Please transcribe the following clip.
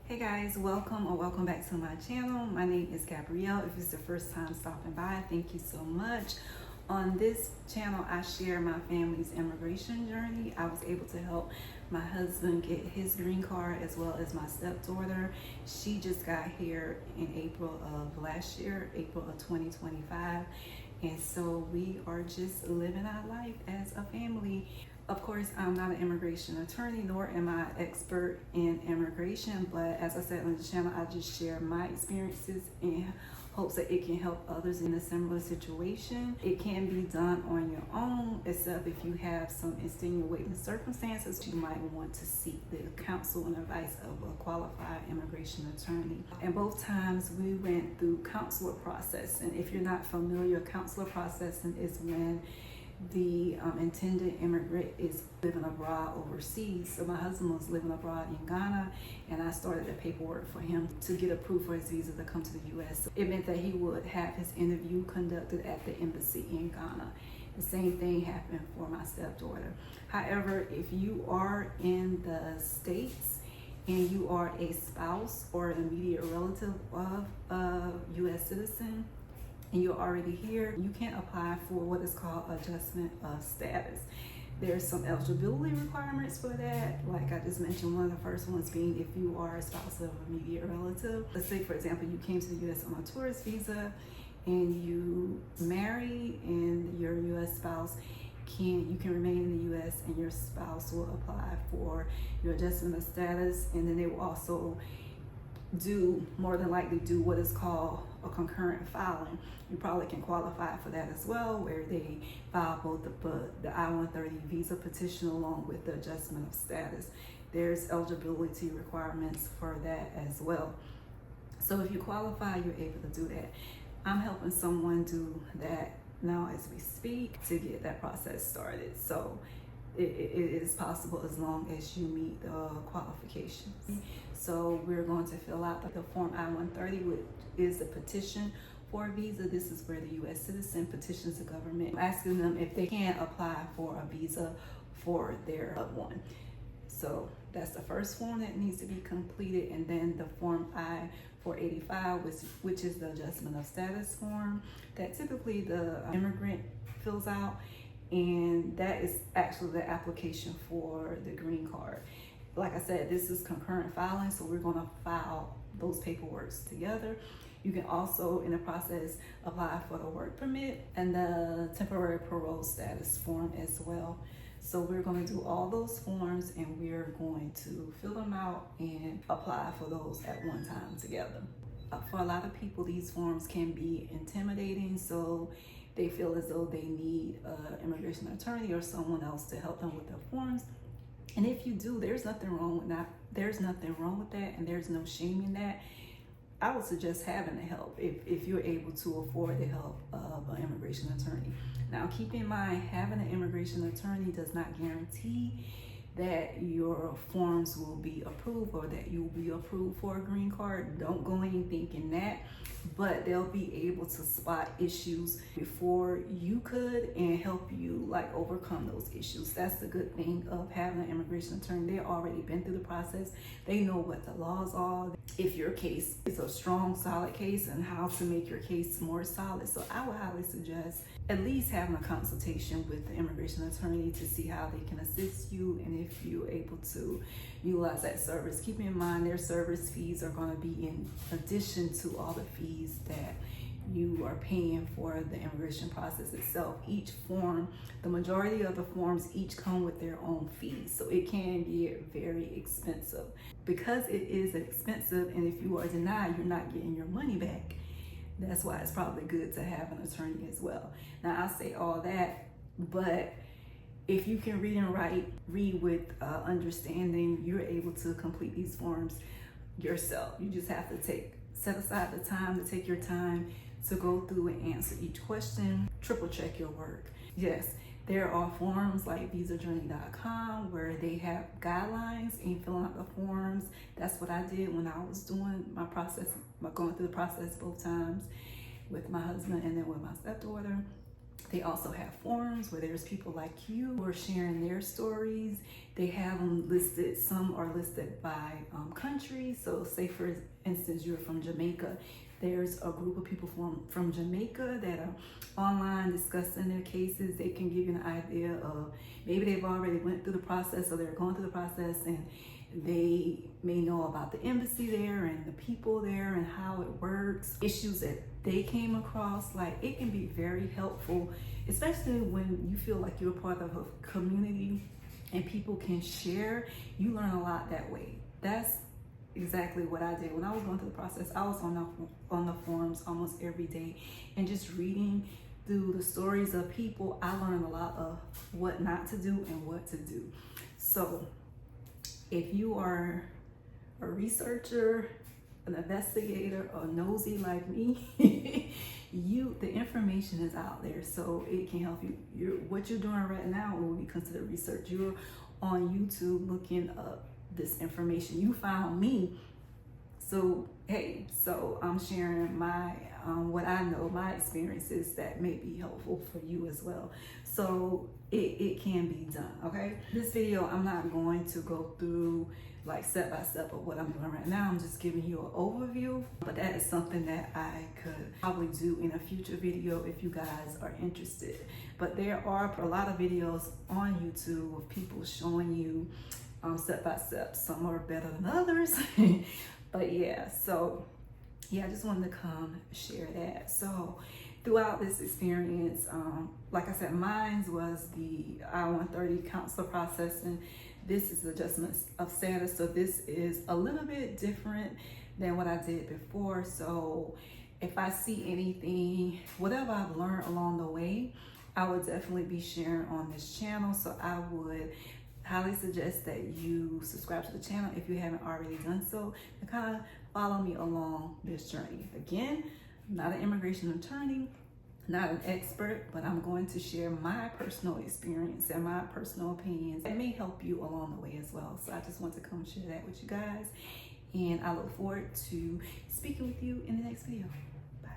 Hey guys, welcome or welcome back to my channel. My name is Gabrielle. If it's the first time stopping by, thank you so much. On this channel, I share my family's immigration journey. I was able to help my husband get his green card as well as my stepdaughter. She just got here in April of last year, April of 2025. And so we are just living our life as a family. Of course, I'm not an immigration attorney, nor am I an expert in immigration, but as I said on the channel, I just share my experiences in hopes that it can help others in a similar situation. It can be done on your own, except if you have some extenuating circumstances, you might want to seek the counsel and advice of a qualified immigration attorney. And both times we went through consular process, and if you're not familiar, consular processing is when the intended immigrant is living abroad overseas. So my husband was living abroad in Ghana, and I started the paperwork for him to get approved for his visa to come to the U.S. It meant that he would have his interview conducted at the embassy in Ghana. The same thing happened for my stepdaughter. However, if you are in the States and you are a spouse or an immediate relative of a U.S. citizen, and you're already here, you can apply for what is called adjustment of status. There's some eligibility requirements for that. Like I just mentioned, one of the first ones being if you are a spouse of an immediate relative. Let's say, for example, you came to the U.S. on a tourist visa and you marry, and your U.S. spouse you can remain in the U.S. and your spouse will apply for your adjustment of status, and then they will also more than likely do what is called a concurrent filing. You probably can qualify for that as well, where they file both the I-130 visa petition along with the adjustment of status. There's eligibility requirements for that as well. So if you qualify, you're able to do that. I'm helping someone do that now as we speak to get that process started. So it is possible as long as you meet the qualifications. So we're going to fill out the form I-130, which is a petition for a visa. This is where the U.S. citizen petitions the government, asking them if they can apply for a visa for their loved one. So that's the first form that needs to be completed, and then the form I-485, which is the adjustment of status form that typically the immigrant fills out, and that is actually the application for the green card. Like I said, this is concurrent filing, so we're going to file those paperworks together. You can also, in the process, apply for the work permit and the temporary parole status form as well. So we're going to do all those forms, and we're going to fill them out and apply for those at one time together. For a lot of people, these forms can be intimidating, so they feel as though they need an immigration attorney or someone else to help them with their forms. And if you do, there's nothing wrong with that. There's nothing wrong with that, and there's no shame in that. I would suggest having the help if you're able to afford the help of an immigration attorney. Now, keep in mind, having an immigration attorney does not guarantee that your forms will be approved or that you will be approved for a green card. Don't go in thinking that, but they'll be able to spot issues before you could and help you overcome those issues. That's the good thing of having an immigration attorney. They've already been through the process. They know what the laws are, if your case is a strong, solid case, and how to make your case more solid. So I would highly suggest at least having a consultation with the immigration attorney to see how they can assist you, and if you're able to utilize that service. Keep in mind, their service fees are going to be in addition to all the fees that you are paying for the immigration process itself. Each form, the majority of the forms each come with their own fees, so it can get very expensive. Because it is expensive, and if you are denied, you're not getting your money back. That's why it's probably good to have an attorney as well. Now, I say all that, but if you can read and read with understanding, you're able to complete these forms yourself. You just have to set aside the time to take your time to go through and answer each question. Triple check your work. Yes, there are forums like visajourney.com where they have guidelines in filling out the forms. That's what I did when I was doing my process, going through the process both times with my husband and then with my stepdaughter. They also have forums where there's people like you who are sharing their stories. They have them listed, some are listed by country. So say for instance, you're from Jamaica. There's a group of people from Jamaica that are online discussing their cases. They can give you an idea of maybe they've already went through the process or they're going through the process, and they may know about the embassy there and the people there and how it works, issues that they came across. Like, it can be very helpful, especially when you feel like you're part of a community and people can share. You learn a lot that way. That's exactly what I did when I was going through the process. I was on the forums almost every day, and just reading through the stories of people, I learned a lot of what not to do and what to do. So if you are a researcher, an investigator, or nosy like me, the information is out there, so it can help you. What you're doing right now will be considered research. You're on YouTube looking up this information. You found me, so hey, so I'm sharing my what I know, my experiences that may be helpful for you as well. So it can be done. Okay, this video, I'm not going to go through like step by step of what I'm doing right now. I'm just giving you an overview, but that is something that I could probably do in a future video if you guys are interested. But there are a lot of videos on YouTube of people showing you step by step. Some are better than others. But yeah, so yeah, I just wanted to come share that. So throughout this experience, like I said, mine was the I-130 consular process, and this is adjustments of status. So this is a little bit different than what I did before. So if I see anything, whatever I've learned along the way, I would definitely be sharing on this channel. So I would highly suggest that you subscribe to the channel if you haven't already done so, and kind of follow me along this journey. Again, I'm not an immigration attorney, not an expert, but I'm going to share my personal experience and my personal opinions that may help you along the way as well. So I just want to come share that with you guys, and I look forward to speaking with you in the next video. Bye.